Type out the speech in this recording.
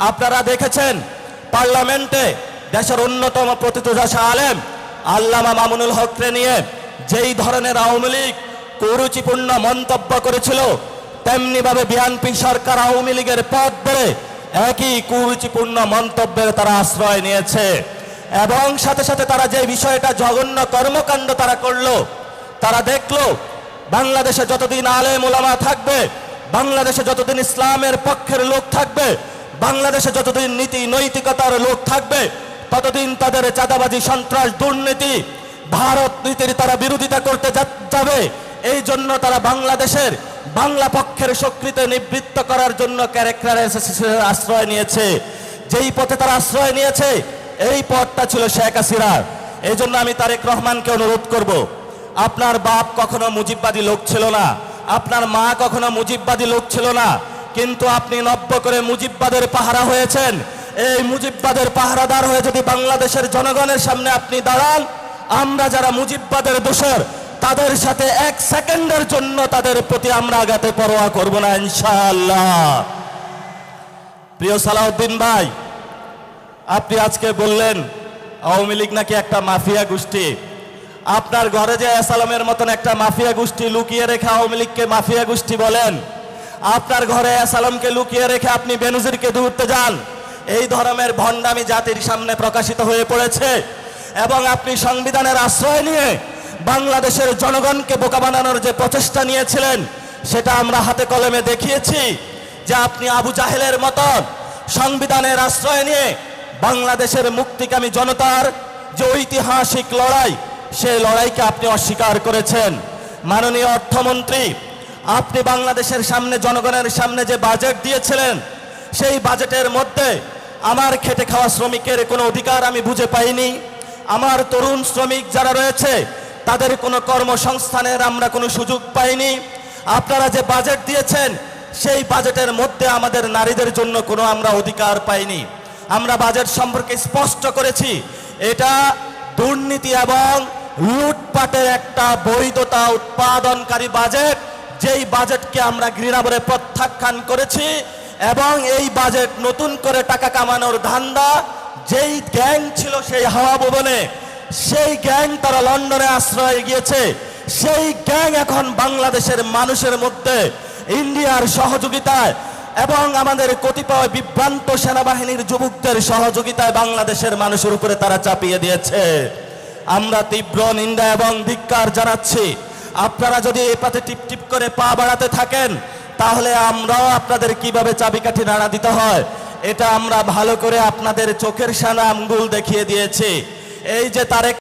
আপনারা দেখেছেন পার্লামেন্টে দেশের অন্যতম প্রতিষ্ঠাতা আলেম আল্লামা মামুনুল হককে নিয়ে যেই ধরনের আওয়ামী লীগ কুরুচিপূর্ণ মন্তব্য করেছিল, তেমনি ভাবে বিএনপি সরকার আওয়ামী লীগের পথ ধরে একই কুরুচিপূর্ণ মন্তব্যের তারা আশ্রয় নিয়েছে। এবং সাথে সাথে তারা যে বিষয়টা জঘন্য কর্মকাণ্ড তারা করলো, তারা দেখলো বাংলাদেশে যতদিন আলেম ওলামা থাকবে, বাংলাদেশে যতদিন ইসলামের পক্ষের লোক থাকবে, বাংলাদেশে যতদিন নীতি নৈতিকতার লোক থাকবে, ততদিন তাদের চাঁদাবাজি সন্ত্রাস দুর্নীতি ভারত নীতির তারা বিরোধিতা করতে যাবে। এই জন্য তারা বাংলাদেশের বাংলা পক্ষের শক্তিতে নিবৃত্ত করার জন্য ক্যারেক্টারের আশ্রয় নিয়েছে। যেই পথে তারা আশ্রয় নিয়েছে এই পথটা ছিল শেখ হাসিনার। এই জন্য আমি তারেক রহমানকে অনুরোধ করব, আপনার বাপ কখনো মুজিববাদী লোক ছিল না, আপনার মা কখনো মুজিববাদী লোক ছিল না, কিন্তু আপনি নব্য করে মুজিববাদের পাহারা হয়েছেন। এই মুজিববাদের পাহারাদার হয়ে যদি বাংলাদেশের জনগণের সামনে আপনি দাঁড়ান, আমরা যারা মুজিববাদের দোষর তাদের সাথে এক সেকেন্ডের জন্য তাদের প্রতি আমরা আঘাতে পরোয়া করব না ইনশাআল্লাহ। প্রিয় সালাউদ্দিন ভাই, আপনি আজকে বললেন আওয়ামী লীগ নাকি একটা মাফিয়া গোষ্ঠী। আপনার ঘরে যে এসালামের মতন একটা মাফিয়া গোষ্ঠী লুকিয়ে রেখে আওয়ামী লীগকে মাফিয়া গোষ্ঠী বলেন, আপনার ঘরে এসালামকে লুকিয়ে রেখে আপনি বেনজিরকে ধরতে যান, এই ধরনের ভণ্ডামি জাতির সামনে প্রকাশিত হয়ে পড়েছে। এবং আপনি সংবিধানের আশ্রয় নিয়ে বাংলাদেশের জনগণকে বোকা বানানোর যে প্রচেষ্টা নিয়েছিলেন, সেটা আমরা হাতে কলমে দেখিয়েছি যে আপনি আবু জাহেলের মতন সংবিধানের আশ্রয় নিয়ে বাংলাদেশের মুক্তিকামী জনতার যে ঐতিহাসিক লড়াই, সেই লড়াইকে আপনি অস্বীকার করেছেন। মাননীয় অর্থমন্ত্রী, আপনি বাংলাদেশের সামনে জনগণের সামনে যে বাজেট দিয়েছিলেন, সেই বাজেটের মধ্যে আমার খেটে খাওয়া শ্রমিকের কোনো অধিকার আমি বুঝে পাইনি। আমার তরুণ শ্রমিক যারা রয়েছে তাদের কোনো কর্মসংস্থানের আমরা কোনো সুযোগ পাইনি। আপনারা যে বাজেট দিয়েছেন সেই বাজেটের মধ্যে আমাদের নারীদের জন্য কোনো আমরা অধিকার পাইনি। আমরা বাজেট সম্পর্কে স্পষ্ট করেছি, এটা দুর্নীতি এবং লুটপাটের একটা বৈধতা উৎপাদনকারী বাজেট, যেই বাজেটকে আমরা ঘৃণাভরে প্রত্যাখ্যান করেছি। এবং এই বাজেট নতুন করে টাকা কামানোর ধান্দা যেই গ্যাং ছিল সেই হাওয়া ভবনে, সেই গ্যাং তারা লন্ডনে আশ্রয় গিয়েছে, সেই গ্যাং এখন বাংলাদেশের মানুষের মধ্যে ইন্ডিয়ার সহযোগিতায় এবং আমাদের কতিপয় বিভ্রান্ত সেনাবাহিনীর যুবকদের সহযোগিতায় বাংলাদেশের মানুষের উপরে তারা চাপিয়ে দিয়েছে। আমরা তীব্র নিন্দা এবং ধিক্কার জানাচ্ছি। আপনারা যদি এই পথে টিপ টিপ করে পা বাড়াতে থাকেন, তাহলে আমরাও আপনাদের কিভাবে চাবিকাঠি নাড়া দিতে হয় এটা আমরা ভালো করে আপনাদের চোখের সামনে আঙ্গুল দেখিয়ে দিয়েছি। এই যে তারেক